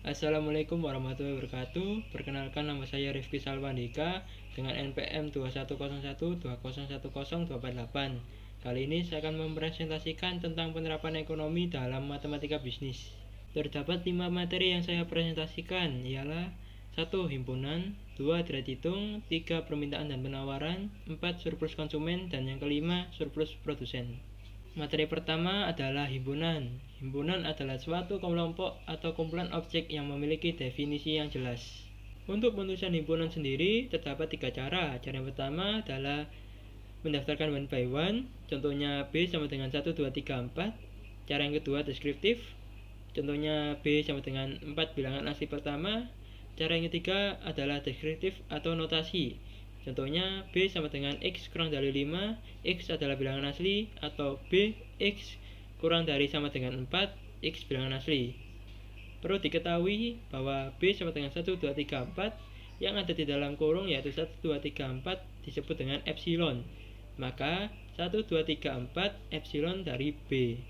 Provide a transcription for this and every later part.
Assalamualaikum warahmatullahi wabarakatuh. Perkenalkan, nama saya Rifki Salwandika dengan NPM 210120102488. Kali ini saya akan mempresentasikan tentang penerapan ekonomi dalam matematika bisnis. Terdapat 5 materi yang saya presentasikan, ialah 1. Himpunan, 2. Derajat hitung, 3. Permintaan dan penawaran, 4. Surplus konsumen, dan yang kelima surplus produsen. Materi pertama adalah himpunan. Himpunan adalah suatu kelompok atau kumpulan objek yang memiliki definisi yang jelas. Untuk penulisan himpunan sendiri terdapat 3 cara. Cara yang pertama adalah mendaftarkan one by one. Contohnya B sama dengan 1, 2, 3, 4. Cara yang kedua deskriptif. Contohnya B sama dengan 4 bilangan asli pertama. Cara yang ketiga adalah deskriptif atau notasi. Contohnya B sama dengan X kurang dari 5, X adalah bilangan asli, atau B, X kurang dari sama dengan 4, X bilangan asli. Perlu diketahui bahwa B sama dengan 1, 2, 3, 4 yang ada di dalam kurung yaitu 1, 2, 3, 4 disebut dengan epsilon. Maka 1, 2, 3, 4 epsilon dari B.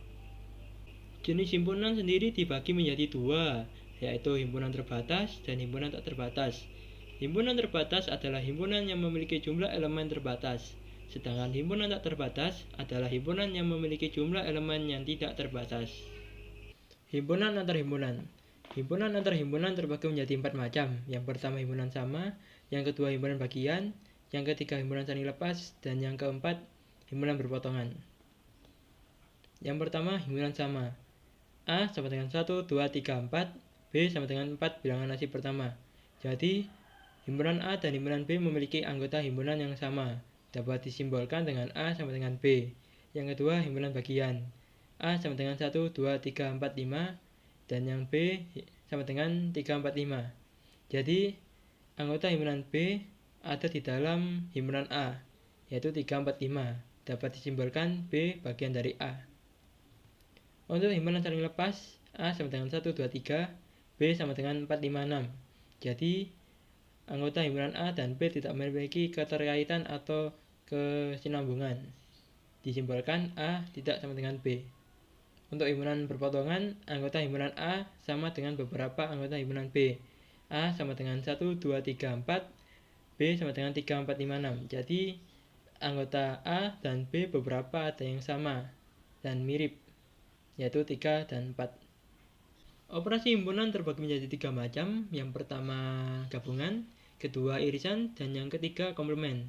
Jenis himpunan sendiri dibagi menjadi 2, yaitu himpunan terbatas dan himpunan tak terbatas. Himpunan terbatas adalah himpunan yang memiliki jumlah elemen terbatas, sedangkan himpunan tak terbatas adalah himpunan yang memiliki jumlah elemen yang tidak terbatas. Himpunan antar himpunan. Himpunan antar himpunan terbagi menjadi 4 macam. Yang pertama himpunan sama, yang kedua himpunan bagian, yang ketiga himpunan saling lepas, dan yang keempat himpunan berpotongan. Yang pertama himpunan sama. A sama dengan 1, 2, 3, 4, B sama dengan 4 bilangan asli pertama. Jadi himpunan A dan himpunan B memiliki anggota himpunan yang sama, dapat disimbolkan dengan A sama dengan B. Yang kedua, himpunan bagian. A sama dengan 1, 2, 3, 4, 5, dan yang B sama dengan 3, 4, 5. Jadi, anggota himpunan B ada di dalam himpunan A, yaitu 3, 4, 5. Dapat disimbolkan B bagian dari A. Untuk himpunan saling lepas, A sama dengan 1, 2, 3, B sama dengan 4, 5, 6. Jadi, anggota himpunan A dan B tidak memiliki keterkaitan atau kesinambungan. Disimbolkan A tidak sama dengan B. Untuk himpunan berpotongan, anggota himpunan A sama dengan beberapa anggota himpunan B. A sama dengan 1, 2, 3, 4, B sama dengan 3, 4, 5, 6. Jadi, anggota A dan B beberapa ada yang sama dan mirip, yaitu 3 dan 4. Operasi himpunan terbagi menjadi 3 macam. Yang pertama gabungan, kedua irisan, dan yang ketiga komplement.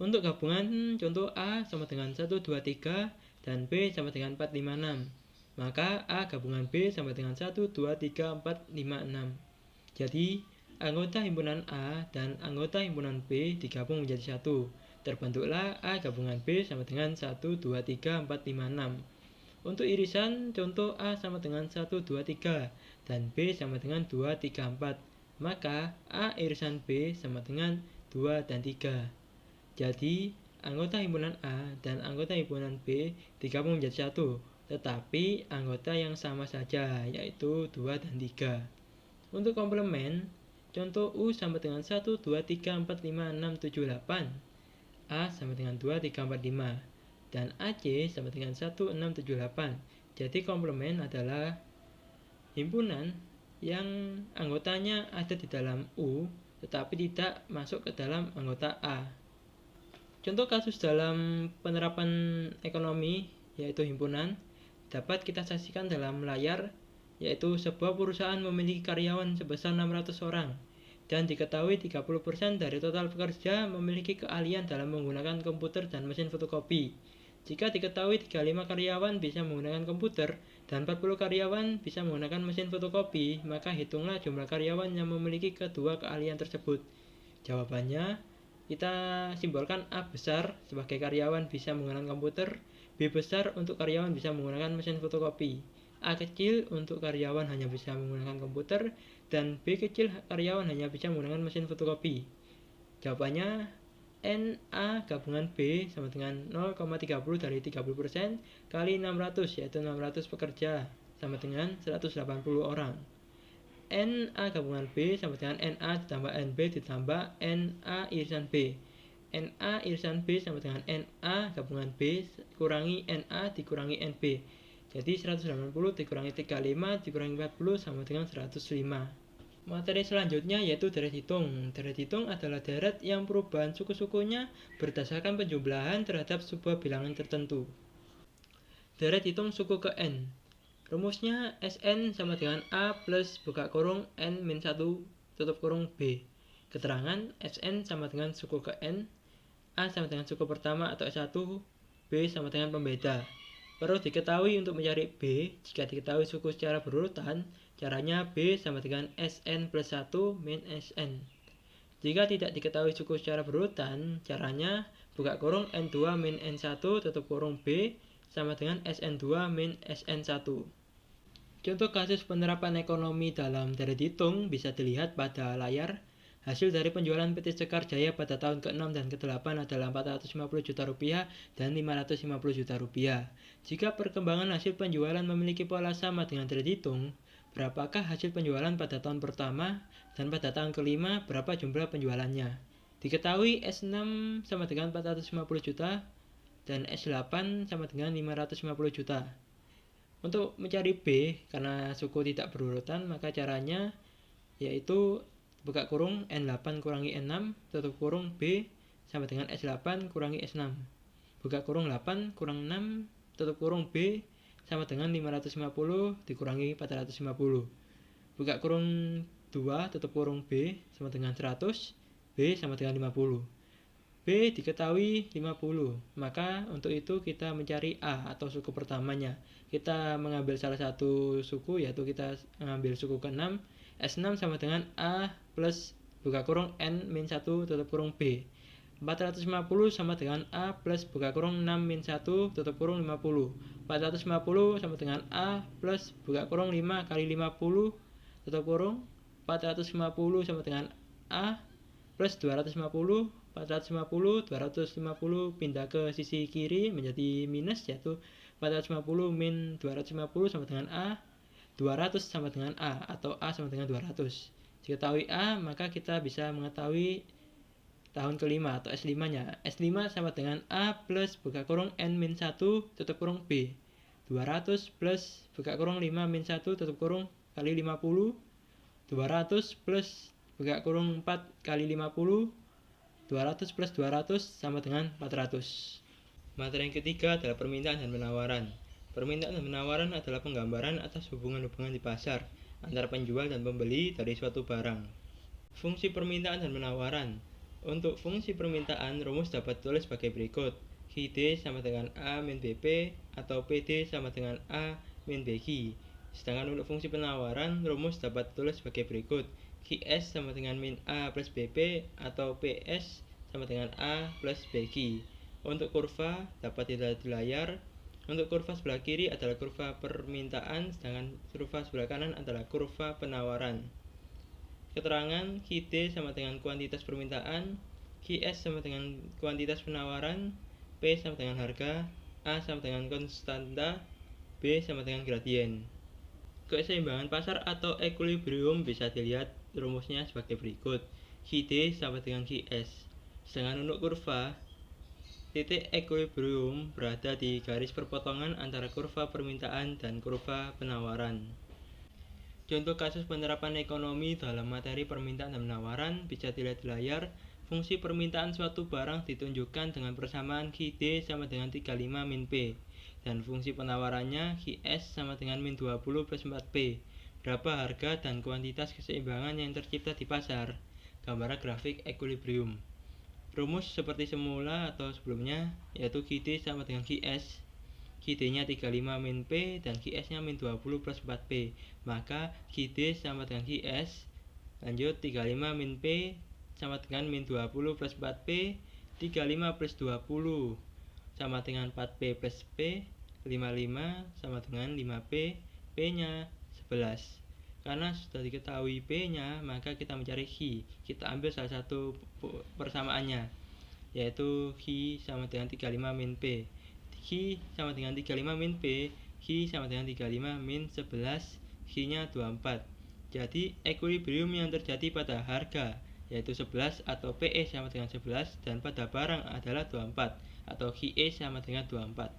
Untuk gabungan, contoh A sama dengan 1, 2, 3, dan B sama dengan 4, 5, 6. Maka A gabungan B sama dengan 1, 2, 3, 4, 5, 6. Jadi, anggota himpunan A dan anggota himpunan B digabung menjadi satu. Terbentuklah A gabungan B sama dengan 1, 2, 3, 4, 5, 6. Untuk irisan, contoh A sama dengan 1, 2, 3, dan B sama dengan 2, 3, 4. Maka A irisan B sama dengan 2 dan 3. Jadi, anggota himpunan A dan anggota himpunan B digabung menjadi satu, tetapi anggota yang sama saja, yaitu 2 dan 3. Untuk komplement, contoh U sama dengan 1, 2, 3, 4, 5, 6, 7, 8. A sama dengan 2, 3, 4, 5. Dan AC sama dengan 1, 6, 7, 8. Jadi komplement adalah himpunan yang anggotanya ada di dalam U tetapi tidak masuk ke dalam anggota A. Contoh kasus dalam penerapan ekonomi yaitu himpunan dapat kita saksikan dalam layar, yaitu sebuah perusahaan memiliki karyawan sebesar 600 orang dan diketahui 30% dari total pekerja memiliki keahlian dalam menggunakan komputer dan mesin fotokopi. Jika diketahui 35 karyawan bisa menggunakan komputer dan 40 karyawan bisa menggunakan mesin fotokopi, maka hitunglah jumlah karyawan yang memiliki kedua keahlian tersebut. Jawabannya, kita simbolkan A besar sebagai karyawan bisa menggunakan komputer, B besar untuk karyawan bisa menggunakan mesin fotokopi, A kecil untuk karyawan hanya bisa menggunakan komputer, dan B kecil karyawan hanya bisa menggunakan mesin fotokopi. Jawabannya, NA gabungan B sama dengan 0,30 dari 30% kali 600, yaitu 600 pekerja, sama dengan 180 orang. NA gabungan B sama dengan NA ditambah NB ditambah NA irisan B. NA irisan B sama dengan NA gabungan B kurangi NA dikurangi NB. Jadi 180 dikurangi 35 dikurangi 40 sama dengan 105. Materi selanjutnya yaitu deret hitung. Deret hitung adalah deret yang perubahan suku-sukunya berdasarkan penjumlahan terhadap sebuah bilangan tertentu. Deret hitung suku ke n. Rumusnya Sn sama dengan A plus buka kurung n min 1 tutup kurung B. Keterangan Sn sama dengan suku ke n, A sama dengan suku pertama atau S1, B sama dengan pembeda. Perlu diketahui untuk mencari B, jika diketahui suku secara berurutan, caranya B sama dengan Sn plus 1 min Sn. Jika tidak diketahui suku secara berurutan, caranya buka kurung N2 min N1 tutup kurung B sama dengan Sn2 min Sn1. Contoh kasus penerapan ekonomi dalam deret hitung bisa dilihat pada layar. Hasil dari penjualan PT Sekar Jaya pada tahun ke-6 dan ke-8 adalah 450 juta rupiah dan 550 juta rupiah. Jika perkembangan hasil penjualan memiliki pola sama dengan deret hitung, berapakah hasil penjualan pada tahun pertama dan pada tahun kelima berapa jumlah penjualannya? Diketahui S6 sama dengan 450 juta dan S8 sama dengan 550 juta. Untuk mencari B, karena suku tidak berurutan, maka caranya yaitu buka kurung N8 kurangi N6 tutup kurung B sama dengan S8 kurangi S6. Buka kurung 8 kurang 6 tutup kurung B sama dengan 550 dikurangi 450. Buka kurung 2 tutup kurung B sama dengan 100, B sama dengan 50. B diketahui 50, maka untuk itu kita mencari A atau suku pertamanya. Kita mengambil salah satu suku, yaitu kita mengambil suku ke-6. S6 sama dengan A plus buka kurung N min 1 tutup kurung B. 450 sama dengan A plus buka kurung 6 min 1 tutup kurung 50. 450 sama dengan A plus buka kurung 5 kali 50 tutup kurung. 450 sama dengan A plus 250. 450, 250 pindah ke sisi kiri menjadi minus, yaitu 450 min 250 sama dengan A. 200 sama dengan A atau A sama dengan 200. Diketahui A, maka kita bisa mengetahui tahun kelima atau S5 nya. S5 sama dengan A plus buka kurung N min 1 tutup kurung B. 200 plus buka kurung 5 min 1 tutup kurung kali 50. 200 plus buka kurung 4 kali 50. 200 plus 200 sama dengan 400. Materi yang ketiga adalah permintaan dan penawaran. Permintaan dan penawaran adalah penggambaran atas hubungan-hubungan di pasar antara penjual dan pembeli dari suatu barang. Fungsi permintaan dan penawaran. Untuk fungsi permintaan, rumus dapat ditulis sebagai berikut. QD sama dengan A min BP atau PD sama dengan A min BQ. Sedangkan untuk fungsi penawaran, rumus dapat ditulis sebagai berikut. QS sama dengan min A plus BP atau PS sama dengan A plus BQ. Untuk kurva dapat dilihat di layar. Untuk kurva sebelah kiri adalah kurva permintaan, sedangkan kurva sebelah kanan adalah kurva penawaran. Keterangan QD sama dengan kuantitas permintaan, QS sama dengan kuantitas penawaran, P sama dengan harga, A sama dengan konstanta, B sama dengan gradien. Keseimbangan pasar atau equilibrium bisa dilihat rumusnya sebagai berikut. QD sama dengan QS. Sedangkan untuk kurva, titik equilibrium berada di garis perpotongan antara kurva permintaan dan kurva penawaran. Contoh kasus penerapan ekonomi dalam materi permintaan dan penawaran bisa dilihat di layar. Fungsi permintaan suatu barang ditunjukkan dengan persamaan QD sama dengan 35 min P. Dan fungsi penawarannya QS sama dengan min 20 plus 4P. Berapa harga dan kuantitas keseimbangan yang tercipta di pasar. Gambaran grafik equilibrium. Rumus seperti semula atau sebelumnya, yaitu QD sama dengan QS. QD-nya 35 min P dan QS-nya min 20 plus 4P. Maka QD sama dengan QS. Lanjut 35 min P sama dengan min 20 plus 4P. 35 plus 20 sama dengan 4P plus P. 55 sama dengan 5P. P-nya 11. Karena sudah diketahui P-nya, maka kita mencari Q. Kita ambil salah satu persamaannya, yaitu Q sama dengan 35 min P. Q sama dengan 35 min P, Q sama dengan 35 min 11, Q-nya 24. Jadi equilibrium yang terjadi pada harga, yaitu 11 atau PE sama dengan 11, dan pada barang adalah 24, atau QE sama dengan 24.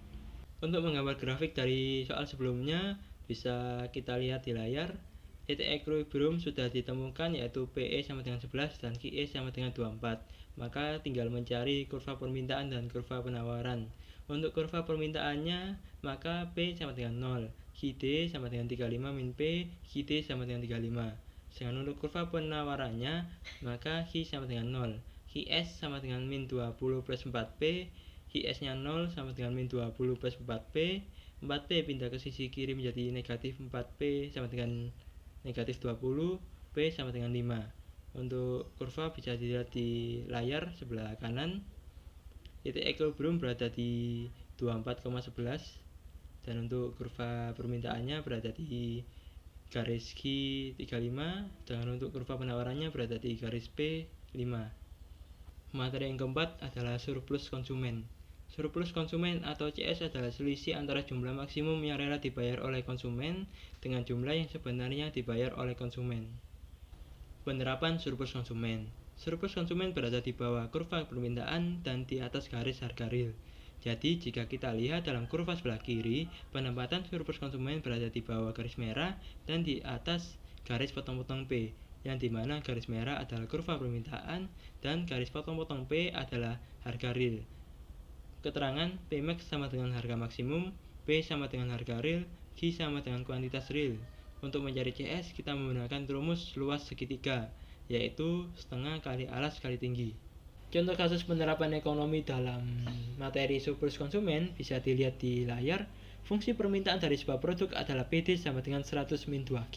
Untuk menggambar grafik dari soal sebelumnya bisa kita lihat di layar. Titik equilibrium sudah ditemukan, yaitu PE sama dengan 11 dan QE sama dengan 24. Maka tinggal mencari kurva permintaan dan kurva penawaran. Untuk kurva permintaannya, maka P sama dengan 0, QD sama dengan 35 min P, QD sama dengan 35. Sedangkan untuk kurva penawarannya, maka Q sama dengan 0, QS sama dengan min 20 plus 4P, QS-nya 0 sama dengan min 20 plus 4P, 4P pindah ke sisi kiri menjadi negatif 4P sama dengan negatif 20, P sama dengan 5. Untuk kurva bisa dilihat di layar sebelah kanan. Titik equilibrium berada di 24,11 dan untuk kurva permintaannya berada di garis Q35, dan untuk kurva penawarannya berada di garis P5. Materi yang keempat adalah surplus konsumen. Surplus konsumen atau CS adalah selisih antara jumlah maksimum yang rela dibayar oleh konsumen dengan jumlah yang sebenarnya dibayar oleh konsumen. Penerapan surplus konsumen. Surplus konsumen berada di bawah kurva permintaan dan di atas garis harga real. Jadi jika kita lihat dalam kurva sebelah kiri, penempatan surplus konsumen berada di bawah garis merah dan di atas garis potong-potong P, yang dimana garis merah adalah kurva permintaan dan garis potong-potong P adalah harga real. Keterangan Pmax sama dengan harga maksimum, P sama dengan harga real, Q sama dengan kuantitas real. Untuk mencari CS kita menggunakan rumus luas segitiga, yaitu setengah kali alas kali tinggi. Contoh kasus penerapan ekonomi dalam materi surplus konsumen bisa dilihat di layar. Fungsi permintaan dari sebuah produk adalah PD sama dengan 100 min 2Q.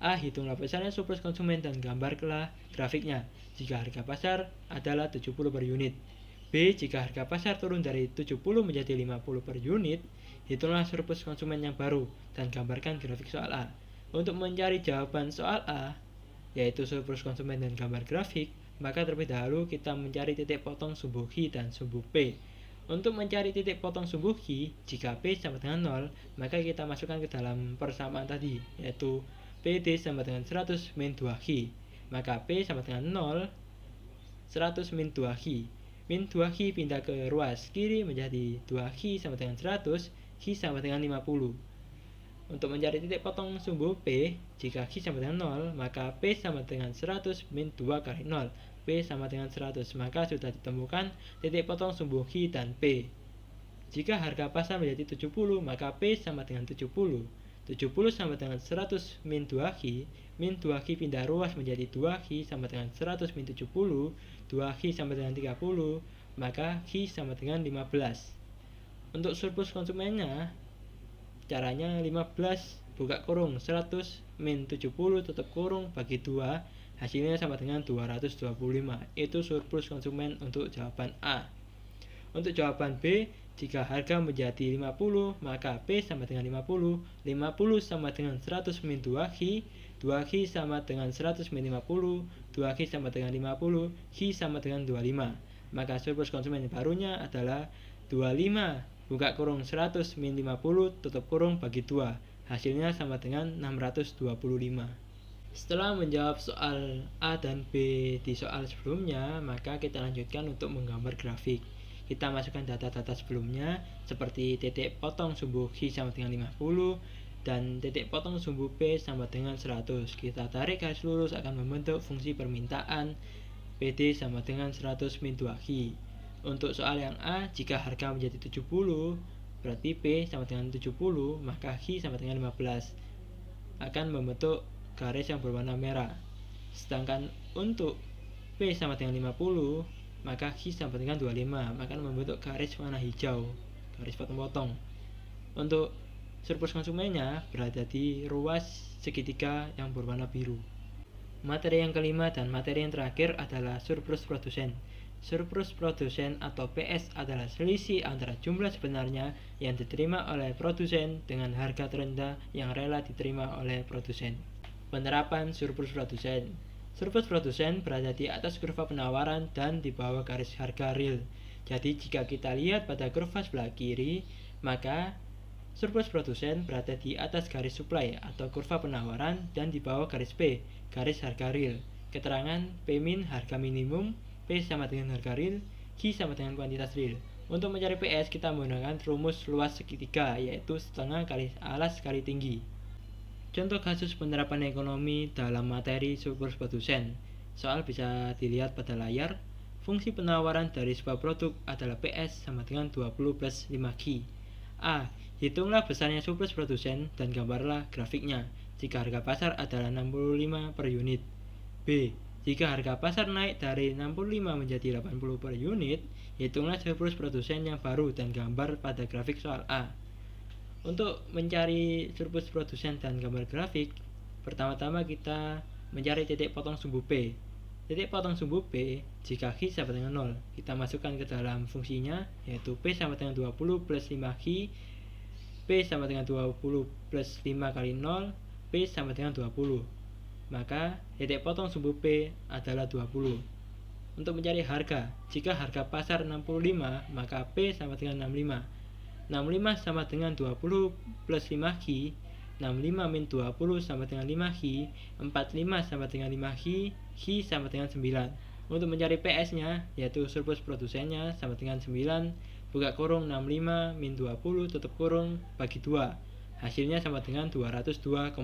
A. Hitunglah besarnya surplus konsumen dan gambarlah grafiknya jika harga pasar adalah 70 per unit. B. Jika harga pasar turun dari 70 menjadi 50 per unit, hitunglah surplus konsumen yang baru dan gambarkan grafik soal A. Untuk mencari jawaban soal A, yaitu surplus konsumen dan gambar grafik, maka terlebih dahulu kita mencari titik potong sumbu Q dan sumbu P. Untuk mencari titik potong sumbu Q, jika P sama dengan 0, maka kita masukkan ke dalam persamaan tadi, yaitu PD sama dengan 100 min 2Q. Maka P sama dengan 0, 100 min 2Q. Min 2Q pindah ke ruas kiri menjadi 2Q sama dengan 100, Q sama dengan 50. Untuk mencari titik potong sumbu P, jika Q sama dengan 0, maka P sama dengan 100 min 2 kali 0, P sama dengan 100, maka sudah ditemukan titik potong sumbu Q dan P. Jika harga pasar menjadi 70, maka P sama dengan 70. 70 sama dengan 100 min 2Q, min 2Q pindah ruas menjadi 2Q sama dengan 100 min 70, 2Q sama dengan 30, maka Q sama dengan 15. Untuk surplus konsumennya, caranya 15 buka kurung 100 min 70 tutup kurung bagi 2, hasilnya sama dengan 225. Itu surplus konsumen untuk jawaban A. Untuk jawaban B, jika harga menjadi 50, maka P sama dengan 50, 50 sama dengan 100 min 2Q, 2Q sama dengan 100 min 50, 2Q sama dengan 50, Q sama dengan 25. Maka surplus konsumen barunya adalah 25 buka kurung 100 min 50 tutup kurung bagi 2, hasilnya sama dengan 625. Setelah menjawab soal A dan B di soal sebelumnya, maka kita lanjutkan untuk menggambar grafik. Kita masukkan data-data sebelumnya seperti titik potong sumbu Q sama dengan 50 dan titik potong sumbu P sama dengan 100. Kita tarik garis lurus akan membentuk fungsi permintaan PD sama dengan 100 min 2Q. Untuk soal yang A, jika harga menjadi 70, berarti P sama dengan 70, maka Q sama dengan 15. Akan membentuk garis yang berwarna merah. Sedangkan untuk P sama dengan 50, maka Q sama dengan 25, maka membentuk garis warna hijau, garis potong-potong. Untuk surplus konsumennya berada di ruas segitiga yang berwarna biru. Materi yang kelima dan materi yang terakhir adalah surplus produsen. Surplus produsen atau PS adalah selisih antara jumlah sebenarnya yang diterima oleh produsen dengan harga terendah yang rela diterima oleh produsen. Penerapan surplus produsen. Surplus produsen berada di atas kurva penawaran dan di bawah garis harga real. Jadi jika kita lihat pada kurva sebelah kiri, maka surplus produsen berada di atas garis supply atau kurva penawaran dan di bawah garis P, garis harga real. Keterangan P min harga minimum, P sama dengan harga real, Q sama dengan kuantitas real. Untuk mencari PS kita menggunakan rumus luas segitiga, yaitu setengah kali alas kali tinggi. Contoh kasus penerapan ekonomi dalam materi surplus produsen. Soal bisa dilihat pada layar. Fungsi penawaran dari sebuah produk adalah PS sama dengan 20 plus 5Q. A. Hitunglah besarnya surplus produsen dan gambarlah grafiknya jika harga pasar adalah 65 per unit. B. Jika harga pasar naik dari 65 menjadi 80 per unit, hitunglah surplus produsen yang baru dan gambar pada grafik soal A. Untuk mencari surplus produsen dan gambar grafik, pertama-tama kita mencari titik potong sumbu P. Titik potong sumbu P, jika Q sama dengan 0, kita masukkan ke dalam fungsinya, yaitu P sama dengan 20 plus 5Q, P sama dengan 20 plus 5 kali 0, P sama dengan 20. Maka titik potong sumbu P adalah 20. Untuk mencari harga, jika harga pasar 65, maka P sama dengan 65. 65 sama dengan 20 plus 5Q, 65 min 20 sama dengan 5Q, 45 sama dengan 5Q, Q sama dengan 9. Untuk mencari PS-nya, yaitu surplus produsennya sama dengan 9, buka kurung 65 min 20 tutup kurung bagi 2. Hasilnya sama dengan 202,5.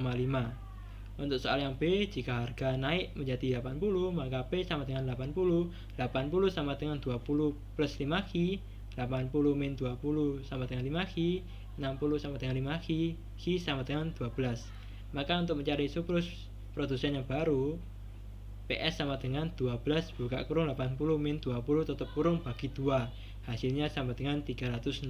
Untuk soal yang B, jika harga naik menjadi 80, maka P sama dengan 80. 80 sama dengan 20 plus 5Q, 80 min 20 sama dengan 5Q, 60 sama dengan 5Q, Q sama dengan 12. Maka untuk mencari surplus produsen yang baru, PS sama dengan 12 buka kurung 80 min 20 tutup kurung bagi 2. Hasilnya sama dengan 360.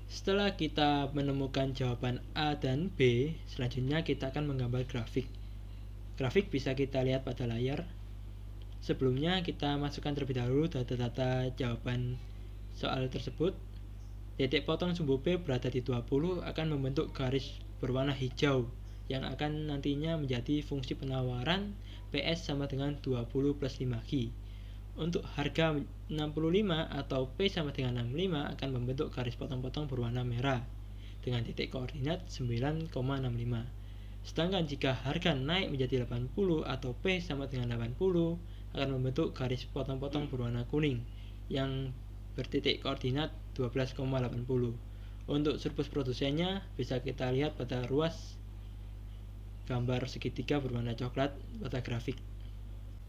Setelah kita menemukan jawaban A dan B, selanjutnya kita akan menggambar grafik. Grafik bisa kita lihat pada layar. Sebelumnya kita masukkan terlebih dahulu data-data jawaban soal tersebut. Titik potong sumbu P berada di 20 akan membentuk garis berwarna hijau yang akan nantinya menjadi fungsi penawaran PS sama dengan 20 plus 5Q. Untuk harga 65 atau P sama dengan 65 akan membentuk garis potong-potong berwarna merah dengan titik koordinat 9,65. Sedangkan jika harga naik menjadi 80 atau P sama dengan 80 akan membentuk garis potong-potong berwarna kuning yang bertitik koordinat 12,80. Untuk surplus produsennya bisa kita lihat pada ruas gambar segitiga berwarna coklat pada grafik.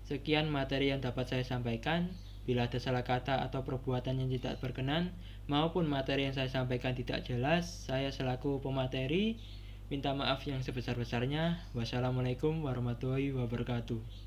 Sekian materi yang dapat saya sampaikan. Bila ada salah kata atau perbuatan yang tidak berkenan maupun materi yang saya sampaikan tidak jelas, saya selaku pemateri minta maaf yang sebesar-besarnya. Wassalamualaikum warahmatullahi wabarakatuh.